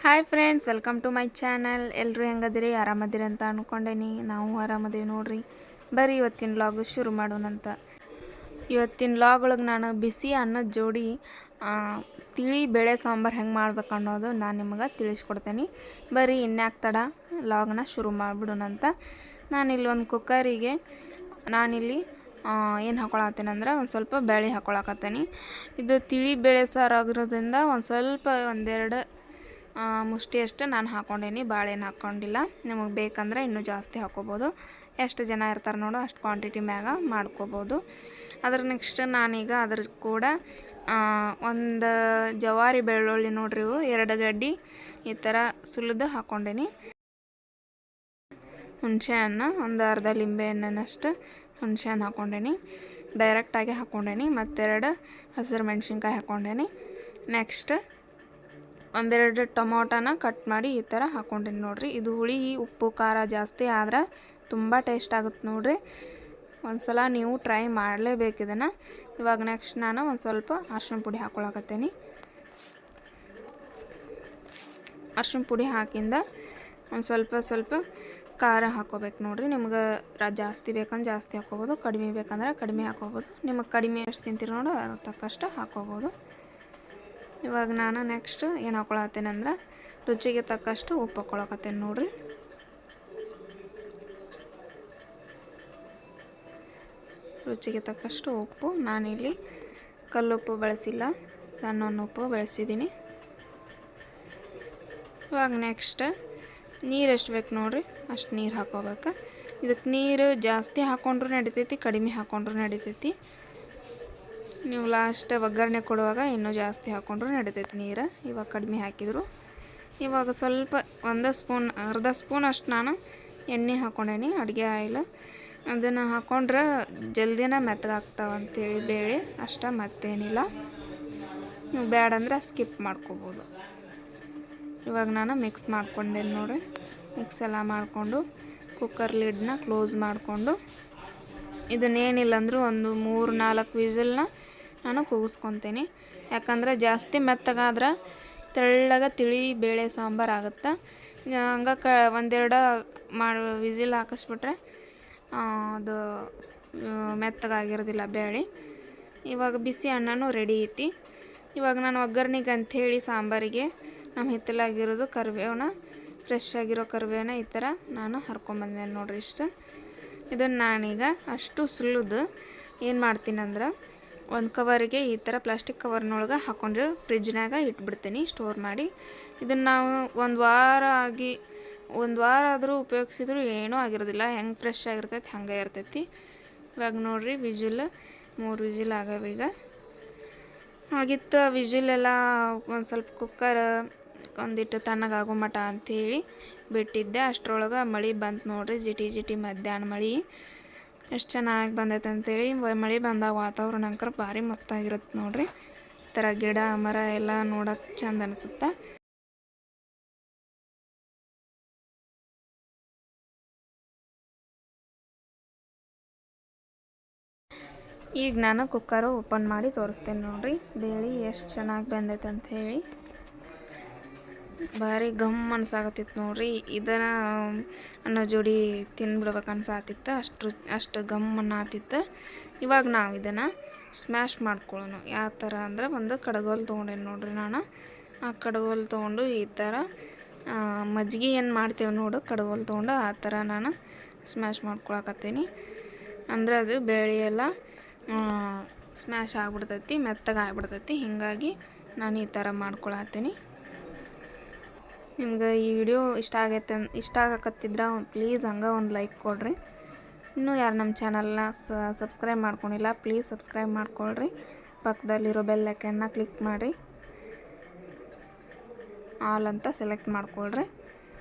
Hi friends, welcome to my channel. ಎಲ್ಲರೂ ಹೆಂಗದಿರಿ? ಆರಾಮದಿರಿ ಅಂತ ಅಂದ್ಕೊಂಡೇನಿ. ನಾವು ಆರಾಮದೀವಿ ನೋಡ್ರಿ. ಬರೀ ಇವತ್ತಿನ ವ್ಲಾಗು ಶುರು ಮಾಡೋಣಂತ. ಇವತ್ತಿನ ವ್ಲಾಗ್ ಒಳಗೆ ನಾನು ಬಿಸಿ ಅನ್ನದ ಜೋಡಿ ತಿಳಿ ಬೇಳೆ ಸಾಂಬಾರು ಹೆಂಗೆ ಮಾಡ್ಬೇಕು ಅನ್ನೋದು ನಾನು ನಿಮಗೆ ತಿಳಿಸ್ಕೊಡ್ತೇನೆ. ಬರೀ ಇನ್ಯಾಕೆ ತಡ, ವ್ಲಾಗ್ನ ಶುರು ಮಾಡಿಬಿಡೋಣಂತ. ನಾನಿಲ್ಲಿ ಒಂದು ಕುಕ್ಕರಿಗೆ ನಾನಿಲ್ಲಿ ಏನು ಹಾಕೊಳತ್ತೇನೆಂದ್ರೆ ಒಂದು ಸ್ವಲ್ಪ ಬೇಳೆ ಹಾಕೊಳಕತ್ತೇನೆ. ಇದು ತಿಳಿ ಬೇಳೆ ಸಾರು ಆಗಿರೋದ್ರಿಂದ ಒಂದೆರಡು ಮುಷ್ಟಿಯಷ್ಟು ನಾನು ಹಾಕ್ಕೊಂಡೇನಿ, ಬಾಳೆಹಣ್ಣು ಹಾಕ್ಕೊಂಡಿಲ್ಲ. ನಿಮಗೆ ಬೇಕಂದ್ರೆ ಇನ್ನೂ ಜಾಸ್ತಿ ಹಾಕ್ಕೋಬೋದು. ಎಷ್ಟು ಜನ ಇರ್ತಾರೆ ನೋಡು ಅಷ್ಟು ಕ್ವಾಂಟಿಟಿ ಮ್ಯಾಗ ಮಾಡ್ಕೋಬೋದು. ಅದ್ರ ನೆಕ್ಸ್ಟ್ ನಾನೀಗ ಅದ್ರ ಕೂಡ ಒಂದು ಜವಾರಿ ಬೆಳ್ಳುಳ್ಳಿ ನೋಡ್ರಿ, ಇವು 2 ಗಡ್ಡಿ ಈ ಥರ ಸುಲಿದು ಹಾಕ್ಕೊಂಡೇನಿ. ಹುಣಸೆ ಹಣ್ಣು ಒಂದು ಅರ್ಧ ಲಿಂಬೆ ಹಣ್ಣನಷ್ಟು ಹುಣಸೆ ಹಣ್ಣು ಹಾಕ್ಕೊಂಡೇನಿ, ಡೈರೆಕ್ಟಾಗಿ ಹಾಕ್ಕೊಂಡೇನಿ. ಮತ್ತೆರಡು ಹಸಿರು ಮೆಣಸಿನ್ಕಾಯಿ ಹಾಕ್ಕೊಂಡೇನಿ. ನೆಕ್ಸ್ಟ್ ಒಂದೆರಡು ಟೊಮೊಟೊನ ಕಟ್ ಮಾಡಿ ಈ ಥರ ಹಾಕ್ಕೊಂಡೇನಿ ನೋಡ್ರಿ. ಇದು ಹುಳಿ ಉಪ್ಪು ಖಾರ ಜಾಸ್ತಿ ಆದ್ರೆ ತುಂಬ ಟೇಸ್ಟ್ ಆಗುತ್ತೆ ನೋಡ್ರಿ. ಒಂದು ಸಲ ನೀವು ಟ್ರೈ ಮಾಡಲೇಬೇಕು ಇದನ್ನು. ಇವಾಗ ನೆಕ್ಸ್ಟ್ ನಾನು ಒಂದು ಸ್ವಲ್ಪ ಅರ್ಶಿಣ ಪುಡಿ ಹಾಕ್ಕೊಳಕತ್ತೀನಿ. ಅರ್ಶಿಣ ಪುಡಿ ಹಾಕಿಂದ ಒಂದು ಸ್ವಲ್ಪ ಖಾರ ಹಾಕ್ಕೋಬೇಕು ನೋಡ್ರಿ. ನಿಮ್ಗೆ ಜಾಸ್ತಿ ಬೇಕಂದ್ರೆ ಜಾಸ್ತಿ ಹಾಕ್ಕೋಬೋದು, ಕಡಿಮೆ ಬೇಕಂದ್ರೆ ಕಡಿಮೆ ಹಾಕ್ಕೋಬೋದು. ನಿಮಗೆ ಕಡಿಮೆ ಎಷ್ಟು ತಿಂತೀರಿ ನೋಡು ಅದ್ರ ತಕ್ಕಷ್ಟು ಹಾಕ್ಕೋಬೋದು. ಇವಾಗ ನಾನು ನೆಕ್ಸ್ಟ್ ಏನು ಹಾಕ್ಕೊಳತ್ತೇನೆ ಅಂದ್ರೆ ರುಚಿಗೆ ತಕ್ಕಷ್ಟು ಉಪ್ಪು ಹಾಕ್ಕೊಳಕತ್ತೇನೆ ನೋಡ್ರಿ. ರುಚಿಗೆ ತಕ್ಕಷ್ಟು ಉಪ್ಪು. ನಾನಿಲ್ಲಿ ಕಲ್ಲುಪ್ಪು ಬಳಸಿಲ್ಲ, ಸಣ್ಣ ಉಪ್ಪು ಬಳಸಿದ್ದೀನಿ. ಇವಾಗ ನೆಕ್ಸ್ಟ್ ನೀರು ಎಷ್ಟು ಬೇಕು ನೋಡ್ರಿ ಅಷ್ಟು ನೀರು ಹಾಕ್ಕೋಬೇಕು. ಇದಕ್ಕೆ ನೀರು ಜಾಸ್ತಿ ಹಾಕ್ಕೊಂಡ್ರೂ ನಡಿತೈತಿ, ಕಡಿಮೆ ಹಾಕ್ಕೊಂಡ್ರೂ ನಡಿತೈತಿ. ನೀವು ಲಾಸ್ಟ್ ಒಗ್ಗರಣೆ ಕೊಡುವಾಗ ಇನ್ನೂ ಜಾಸ್ತಿ ಹಾಕ್ಕೊಂಡ್ರೂ ನಡಿತೈತಿ ನೀರು. ಇವಾಗ ಕಡಿಮೆ ಹಾಕಿದ್ರು. ಇವಾಗ ಸ್ವಲ್ಪ ಅರ್ಧ ಸ್ಪೂನ್ ಅಷ್ಟು ನಾನು ಎಣ್ಣೆ ಹಾಕ್ಕೊಂಡೇನಿ, ಅಡುಗೆ ಆಯಿಲ್. ಅದನ್ನು ಹಾಕ್ಕೊಂಡ್ರೆ ಜಲ್ದಿನ ಮೆತ್ತಗಾಗ್ತಾವಂತೇಳಿ ಬೇಳೆ ಅಷ್ಟೇ, ಮತ್ತೇನಿಲ್ಲ. ನೀವು ಬೇಡಂದ್ರೆ ಸ್ಕಿಪ್ ಮಾಡ್ಕೋಬೋದು. ಇವಾಗ ನಾನು ಮಿಕ್ಸ್ ಮಾಡ್ಕೊಂಡೇನಿ ನೋಡ್ರಿ. ಮಿಕ್ಸ್ ಎಲ್ಲ ಮಾಡಿಕೊಂಡು ಕುಕ್ಕರ್ ಲಿಡ್ನ ಕ್ಲೋಸ್ ಮಾಡಿಕೊಂಡು ಇದನ್ನೇನಿಲ್ಲ ಅಂದರೂ ಒಂದು 3-4 ವಿಸಿಲ್ನ ನಾನು ಕೂಗಿಸ್ಕೊತೀನಿ. ಯಾಕಂದರೆ ಜಾಸ್ತಿ ಮೆತ್ತಗಾದ್ರೆ ತೆಳ್ಳಗೆ ತಿಳಿ ಬೇಳೆ ಸಾಂಬಾರು ಆಗುತ್ತೆ. ಹಂಗೆ ಒಂದೆರಡು ವಿಸಿಲ್ ಹಾಕಿಸ್ಬಿಟ್ರೆ ಅದು ಮೆತ್ತಗಾಗಿರೋದಿಲ್ಲ ಬೇಳೆ. ಇವಾಗ ಬಿಸಿ ಅನ್ನನೂ ರೆಡಿ ಐತಿ. ಇವಾಗ ನಾನು ಒಗ್ಗರಣೆಗೆ ಅಂಥೇಳಿ ಸಾಂಬಾರಿಗೆ ನಮ್ಮ ಹಿತ್ತಲಾಗಿರೋದು ಕರಿಬೇವನ, ಫ್ರೆಶ್ ಆಗಿರೋ ಕರಿಬೇವನ ಈ ಥರ ನಾನು ಹರ್ಕೊಂಬಂದೆ ನೋಡ್ರಿ. ಇಷ್ಟು ಇದನ್ನು ನಾನೀಗ ಅಷ್ಟು ಸುಲಿದು ಏನು ಮಾಡ್ತೀನಿ ಅಂದ್ರೆ ಒಂದು ಕವರಿಗೆ ಈ ಥರ ಪ್ಲಾಸ್ಟಿಕ್ ಕವರ್ನೊಳಗೆ ಹಾಕ್ಕೊಂಡು ಫ್ರಿಜ್ನಾಗ ಇಟ್ಬಿಡ್ತೀನಿ ಸ್ಟೋರ್ ಮಾಡಿ. ಇದನ್ನು ನಾವು ಒಂದು ವಾರ ಆದರೂ ಉಪಯೋಗಿಸಿದ್ರು ಏನೂ ಆಗಿರೋದಿಲ್ಲ. ಹೆಂಗೆ ಫ್ರೆಶ್ ಆಗಿರ್ತೈತಿ ಹಂಗೆ ಇರ್ತೈತಿ. ಇವಾಗ ನೋಡಿರಿ 3 ವಿಜಿಲ್ ಆಗವೀಗ. ಆಗಿತ್ತು ವಿಜಿಲೆಲ್ಲ ಒಂದು ಸ್ವಲ್ಪ ಕುಕ್ಕರ್ ಒಂದಿಟ್ಟು ತಣ್ಣಗಾಗೋ ಮಟ ಅಂಥೇಳಿ ಬಿಟ್ಟಿದ್ದೆ. ಅಷ್ಟರೊಳಗೆ ಮಳೆ ಬಂತು ನೋಡ್ರಿ, ಜಿಟಿ ಮಧ್ಯಾಹ್ನ ಮಳೆ. ಎಷ್ಟು ಚೆನ್ನಾಗಿ ಬಂದೈತೆ ಅಂಥೇಳಿ. ಮಳೆ ಬಂದಾಗ ವಾತಾವರಣ ಅಂಕರ ಭಾರಿ ಮಸ್ತಾಗಿರುತ್ತೆ ನೋಡ್ರಿ. ಈ ಥರ ಗಿಡ ಮರ ಎಲ್ಲ ನೋಡೋಕೆ ಚಂದ ಅನಿಸುತ್ತೆ. ಈಗ ನಾನು ಕುಕ್ಕರು ಓಪನ್ ಮಾಡಿ ತೋರಿಸ್ತೇನೆ ನೋಡ್ರಿ, ಬೇಳೆ ಎಷ್ಟು ಚೆನ್ನಾಗಿ ಬಂದೈತೆ ಅಂಥೇಳಿ. ಭಾರಿ ಗಮ್ ಅನ್ಸಾಕತ್ತಿತ್ತು ನೋಡ್ರಿ. ಇದನ್ನು ಅನ್ನೋ ಜೋಡಿ ತಿನ್ಬಿಡ್ಬೇಕು ಅನ್ಸಾತಿತ್ತು, ಅಷ್ಟು ಗಮ್ ಅನ್ನತ್ತಿತ್ತು. ಇವಾಗ ನಾವು ಇದನ್ನು ಸ್ಮ್ಯಾಶ್ ಮಾಡ್ಕೊಳ್ಳೋಣ. ಯಾವ ಥರ ಅಂದ್ರೆ ಒಂದು ಕಡಗೋಲು ತೊಗೊಂಡೇನಿ ನೋಡ್ರಿ. ನಾನು ಆ ಕಡಗೋಲು ತೊಗೊಂಡು ಈ ಥರ ಮಜ್ಜಿಗೆ ಏನು ಮಾಡ್ತೇವೆ ನೋಡು ಕಡಗೋಲು ತೊಗೊಂಡು ಆ ಥರ ನಾನು ಸ್ಮ್ಯಾಶ್ ಮಾಡ್ಕೊಳಕತ್ತೀನಿ. ಅಂದರೆ ಅದು ಬೇಳೆ ಎಲ್ಲ ಸ್ಮ್ಯಾಶ್ ಆಗಿಬಿಡ್ತೈತಿ, ಮೆತ್ತಗೆ ಆಗಿಬಿಡ್ತೈತಿ. ಹೀಗಾಗಿ ನಾನು ಈ ಥರ ಮಾಡ್ಕೊಳತ್ತೀನಿ. ನಿಮ್ಗೆ ಈ ವಿಡಿಯೋ ಇಷ್ಟ ಆಗಕತ್ತಿದ್ರೆ ಪ್ಲೀಸ್ ಹಂಗೆ ಒಂದು ಲೈಕ್ ಕೊಡ್ರಿ. ಇನ್ನೂ ಯಾರು ನಮ್ಮ ಚಾನಲ್ನ ಸಬ್ಸ್ಕ್ರೈಬ್ ಮಾಡ್ಕೊಂಡಿಲ್ಲ ಪ್ಲೀಸ್ ಸಬ್ಸ್ಕ್ರೈಬ್ ಮಾಡ್ಕೊಳ್ರಿ. ಪಕ್ಕದಲ್ಲಿರೋ ಬೆಲ್ ಐಕನ್ನ ಕ್ಲಿಕ್ ಮಾಡಿರಿ, ಆಲ್ ಅಂತ ಸೆಲೆಕ್ಟ್ ಮಾಡ್ಕೊಳ್ರಿ.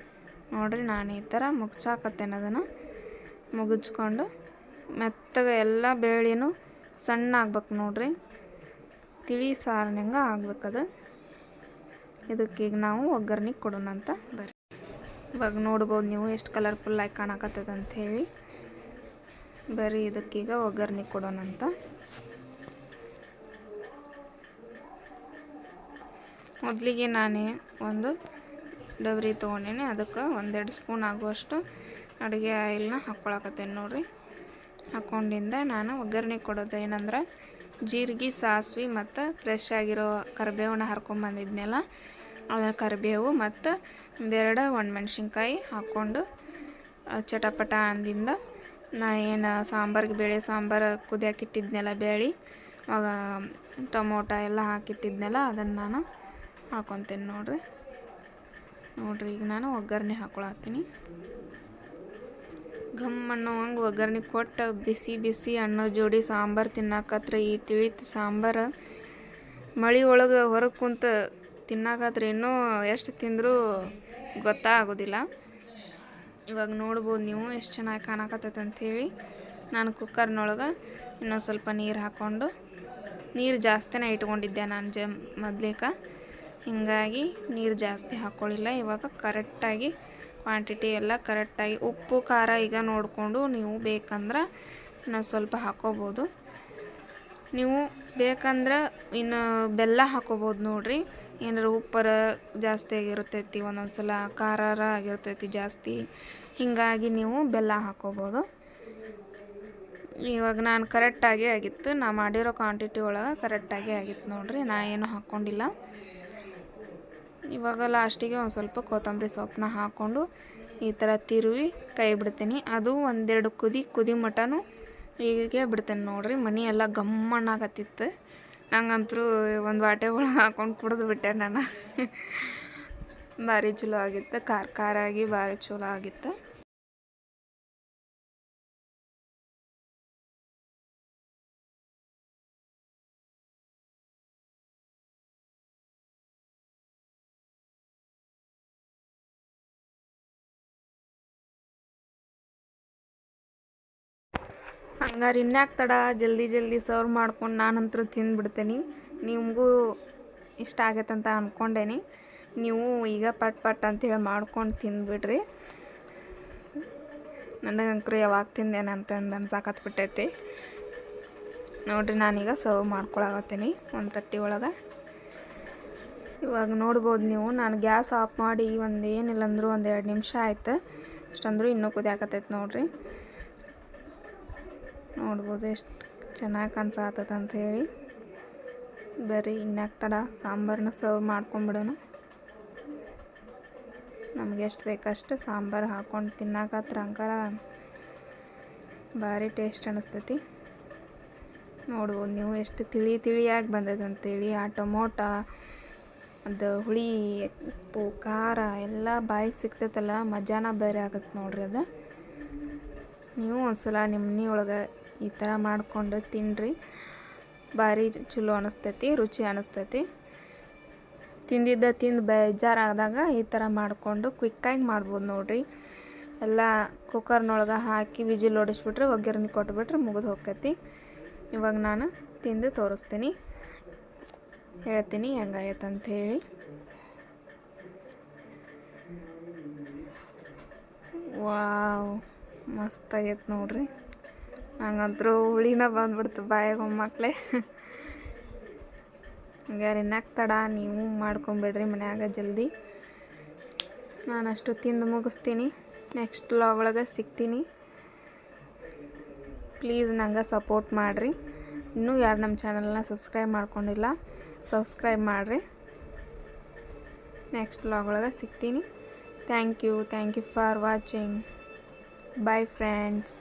ನೋಡಿರಿ ನಾನು ಈ ಥರ ಮುಗ್ಚಾಕತ್ತೇನೆ. ಅದನ್ನು ಮುಗಿಸ್ಕೊಂಡು ಮೆತ್ತಗೆ ಎಲ್ಲ ಬೇಳೆನೂ ಸಣ್ಣ ಆಗ್ಬೇಕು ನೋಡ್ರಿ, ತಿಳಿ ಸಾರಿನಂಗೆ ಆಗ್ಬೇಕದು. ಇದಕ್ಕೀಗ ನಾವು ಒಗ್ಗರಣೆ ಕೊಡೋಣ ಅಂತ ಬರ್ರಿ. ಇವಾಗ ನೋಡ್ಬೋದು ನೀವು ಎಷ್ಟು ಕಲರ್ಫುಲ್ಲಾಗಿ ಕಾಣಕತ್ತದ ಅಂಥೇಳಿ. ಬರೀ ಇದಕ್ಕೀಗ ಒಗ್ಗರಣೆ ಕೊಡೋಣ ಅಂತ. ಮೊದಲಿಗೆ ನಾನೇ ಒಂದು ಡಬರಿ ತೊಗೊಂಡೇನಿ. ಅದಕ್ಕೆ 1-2 ಸ್ಪೂನ್ ಆಗುವಷ್ಟು ಅಡುಗೆ ಆಯಿಲ್ನ ಹಾಕ್ಕೊಳಕತ್ತೇನೆ ನೋಡಿರಿ. ಹಾಕ್ಕೊಂಡಿಂದ ನಾನು ಒಗ್ಗರಣೆ ಕೊಡೋದು ಏನಂದ್ರೆ ಜೀರಿಗೆ, ಸಾಸಿವೆ ಮತ್ತು ಫ್ರೆಶ್ ಆಗಿರೋ ಕರಿಬೇವನ್ನ ಹರ್ಕೊಂಬಂದಿದ್ನೆಲ್ಲ ಅದರ ಕರಿಬೇವು ಮತ್ತು 2 ಒಣಮೆಣ್ಸಿನ್ಕಾಯಿ ಹಾಕ್ಕೊಂಡು ಚಟಪಟ ಅಂದಿಂದ ನಾ ಏನು ಸಾಂಬಾರಿಗೆ ಬೇಳೆ ಸಾಂಬಾರು ಕುದಿಯಾಕಿಟ್ಟಿದ್ನೆಲ್ಲ ಬೇಳೆ ಆಗ ಟೊಮೊಟೊ ಎಲ್ಲ ಹಾಕಿಟ್ಟಿದ್ನೆಲ್ಲ ಅದನ್ನು ನಾನು ಹಾಕ್ಕೊತೀನಿ ನೋಡಿರಿ. ಈಗ ನಾನು ಒಗ್ಗರಣೆ ಹಾಕ್ಕೊಳತ್ತೀನಿ. ಘಮ್ ಅನ್ನೋ ಹಂಗೆ ಒಗ್ಗರಣೆ ಕೊಟ್ಟು ಬಿಸಿ ಬಿಸಿ ಅನ್ನೋ ಜೋಡಿ ಸಾಂಬಾರು ತಿನ್ನಾಕತ್ರ ಈ ತಿಳಿತ ಸಾಂಬಾರು ಮಳೆ ಒಳಗೆ ಹೊರಗೆ ಕುಂತು ತಿನ್ನಾಕತ್ರ ಇನ್ನೂ ಎಷ್ಟು ತಿಂದರೂ ಗೊತ್ತಾಗೋದಿಲ್ಲ. ಇವಾಗ ನೋಡ್ಬೋದು ನೀವು ಎಷ್ಟು ಚೆನ್ನಾಗಿ ಕಾಣಕತ್ತೈತೆ ಅಂಥೇಳಿ. ನಾನು ಕುಕ್ಕರ್ನೊಳಗೆ ಇನ್ನೊಂದು ಸ್ವಲ್ಪ ನೀರು ಹಾಕ್ಕೊಂಡು ನೀರು ಜಾಸ್ತಿನೇ ಇಟ್ಕೊಂಡಿದ್ದೆ ನಾನು ಮೊದ್ಲಿಕ್ಕೆ, ಹೀಗಾಗಿ ನೀರು ಜಾಸ್ತಿ ಹಾಕ್ಕೊಳ್ಳಿಲ್ಲ. ಇವಾಗ ಕರೆಕ್ಟಾಗಿ ಕ್ವಾಂಟಿಟಿ ಎಲ್ಲ ಕರೆಕ್ಟಾಗಿ ಉಪ್ಪು ಖಾರ ಈಗ ನೋಡಿಕೊಂಡು ನೀವು ಬೇಕಂದ್ರೆ ಇನ್ನೂ ಸ್ವಲ್ಪ ಹಾಕ್ಕೋಬೋದು. ನೀವು ಬೇಕಂದ್ರೆ ಇನ್ನು ಬೆಲ್ಲ ಹಾಕ್ಕೋಬೋದು ನೋಡಿರಿ. ಏನಾರು ಉಪ್ಪರ ಜಾಸ್ತಿ ಆಗಿರ್ತೈತಿ, ಒಂದೊಂದು ಸಲ ಖಾರ ಆಗಿರ್ತೈತಿ ಜಾಸ್ತಿ, ಹೀಗಾಗಿ ನೀವು ಬೆಲ್ಲ ಹಾಕ್ಕೋಬೋದು. ಇವಾಗ ನಾನು ಕರೆಕ್ಟಾಗಿ ಆಗಿತ್ತು, ನಾ ಮಾಡಿರೋ ಕ್ವಾಂಟಿಟಿ ಒಳಗೆ ಕರೆಕ್ಟಾಗಿ ಆಗಿತ್ತು ನೋಡಿರಿ. ನಾ ಏನೂ ಹಾಕ್ಕೊಂಡಿಲ್ಲ. ಇವಾಗ ಲಾಸ್ಟಿಗೆ ಒಂದು ಸ್ವಲ್ಪ ಕೊತ್ತಂಬರಿ ಸೊಪ್ಪನ್ನ ಹಾಕ್ಕೊಂಡು ಈ ಥರ ತಿರುವಿ ಕೈ ಬಿಡ್ತೀನಿ. ಅದು 1-2 ಕುದಿ ಮಟನೂ ಹೀಗೆ ಬಿಡ್ತೇನೆ ನೋಡಿರಿ. ಮನೆ ಎಲ್ಲ ಗಮ್ಮಣ್ಣಾಗತ್ತಿತ್ತು. ನಂಗಂತರೂ ಒಂದು ವಾಟೆ ಒಳಗೆ ಹಾಕ್ಕೊಂಡು ಕುಡಿದು ಬಿಟ್ಟೆ ನಾನು. ಭಾರಿ ಚಲೋ ಆಗಿತ್ತು, ಖಾರ ಆಗಿ ಭಾರಿ ಚಲೋ ಆಗಿತ್ತು. ಹಂಗಾರೆ ಇನ್ಯಾಕೆ ತಡ, ಜಲ್ದಿ ಸರ್ವ್ ಮಾಡ್ಕೊಂಡು ನಾನಂತರೂ ತಿಂದುಬಿಡ್ತೇನೆ. ನಿಮಗೂ ಇಷ್ಟ ಆಗೈತಂತ ಅಂದ್ಕೊಂಡೇನಿ. ನೀವು ಈಗ ಪಟ್ ಅಂತೇಳಿ ಮಾಡ್ಕೊಂಡು ತಿಂದುಬಿಡ್ರಿ. ನನಗಂಕರು ಯಾವಾಗ ತಿಂದೇನಂತಂದು ಅನ್ಸಾಕತ್ಬಿಟ್ಟೈತಿ ನೋಡಿರಿ. ನಾನೀಗ ಸರ್ವ್ ಮಾಡ್ಕೊಳಕತ್ತೀನಿ ಒಂದು ತಟ್ಟೆ ಒಳಗೆ. ಇವಾಗ ನೋಡ್ಬೋದು ನೀವು, ನಾನು ಗ್ಯಾಸ್ ಆಫ್ ಮಾಡಿ ಏನಿಲ್ಲ ಅಂದರೂ 1-2 ನಿಮಿಷ ಆಯ್ತು. ಅಷ್ಟಂದ್ರೂ ಇನ್ನೂ ಕುದಿಯಾಕತ್ತೈತೆ ನೋಡಿರಿ. ನೋಡ್ಬೋದು ಎಷ್ಟು ಚೆನ್ನಾಗಿ ಕಾಣಿಸತ್ತದ ಅಂತ ಹೇಳಿ. ಬರ್ರಿ ಇನ್ಯಾಕೆ ತಡ, ಸಾಂಬಾರನ್ನ ಸರ್ವ್ ಮಾಡ್ಕೊಂಬಿಡೋಣ. ನಮ್ಗೆ ಎಷ್ಟು ಬೇಕಷ್ಟು ಸಾಂಬಾರು ಹಾಕ್ಕೊಂಡು ತಿನ್ನಾಕತ್ರ ಅಂಕಾರ ಭಾರಿ ಟೇಸ್ಟ್ ಅನ್ನಿಸ್ತೈತಿ. ನೋಡ್ಬೋದು ನೀವು ಎಷ್ಟು ತಿಳಿಯಾಗಿ ಬಂದೈತೆ ಅಂತೇಳಿ. ಆ ಟೊಮೊಟೊ ಅದು ಹುಳಿ, ಉಪ್ಪು, ಖಾರ ಎಲ್ಲ ಬಾಯಿಗೆ ಸಿಗ್ತೈತಲ್ಲ, ಮಜಾನ ಬೇರೆ ಆಗತ್ತೆ ನೋಡ್ರಿ. ಅದು ನೀವು ಒಂದ್ಸಲ ನಿಮ್ಮ ಮನೆ ಒಳಗೆ ಈ ಥರ ಮಾಡಿಕೊಂಡು ತಿನ್ನಿರಿ. ಭಾರಿ ಚಲೋ ಅನ್ನಿಸ್ತೈತಿ, ರುಚಿ ಅನ್ನಿಸ್ತೈತಿ. ತಿಂದು ಬೇಜಾರಾದಾಗ ಈ ಥರ ಮಾಡಿಕೊಂಡು ಕ್ವಿಕ್ಕಾಗಿ ಮಾಡ್ಬೋದು ನೋಡಿರಿ. ಎಲ್ಲ ಕುಕ್ಕರ್ನೊಳಗೆ ಹಾಕಿ ವಿಜಿಲ್ ಹೊಡಿಸ್ಬಿಟ್ರೆ ಒಗ್ಗರಣೆ ಕೊಟ್ಬಿಟ್ರೆ ಮುಗಿದು ಹೋಗ್ತೈತಿ. ಇವಾಗ ನಾನು ತಿಂದು ತೋರಿಸ್ತೀನಿ, ಹೇಳ್ತೀನಿ ಹೆಂಗಾಗೈತೆ ಅಂಥೇಳಿ. ವಾವ್, ಮಸ್ತಾಗೈತೆ ನೋಡ್ರಿ. ನಂಗಂತರೂ ಹುಳಿನ ಬಂದ್ಬಿಡ್ತು ಬಾಯಾಗ ಒಮ್ಮಕ್ಳೆ. ಹಂಗಾರೆ ಇನ್ಯಾಕೆ ತಡ, ನೀವು ಮಾಡ್ಕೊಂಬಿಡ್ರಿ ಮನ್ಯಾಗ ಜಲ್ದಿ. ನಾನಷ್ಟು ತಿಂದು ಮುಗಿಸ್ತೀನಿ. ನೆಕ್ಸ್ಟ್ ವ್ಲಾಗ್ ಒಳಗೆ ಸಿಗ್ತೀನಿ. ಪ್ಲೀಸ್ ನಂಗೆ ಸಪೋರ್ಟ್ ಮಾಡಿರಿ. ಇನ್ನೂ ಯಾರು ನಮ್ಮ ಚಾನಲ್ನ ಸಬ್ಸ್ಕ್ರೈಬ್ ಮಾಡ್ಕೊಂಡಿಲ್ಲ, ಸಬ್ಸ್ಕ್ರೈಬ್ ಮಾಡಿರಿ. ನೆಕ್ಸ್ಟ್ ವ್ಲಾಗ್ ಒಳಗೆ ಸಿಗ್ತೀನಿ. Thank you for watching. Bye friends.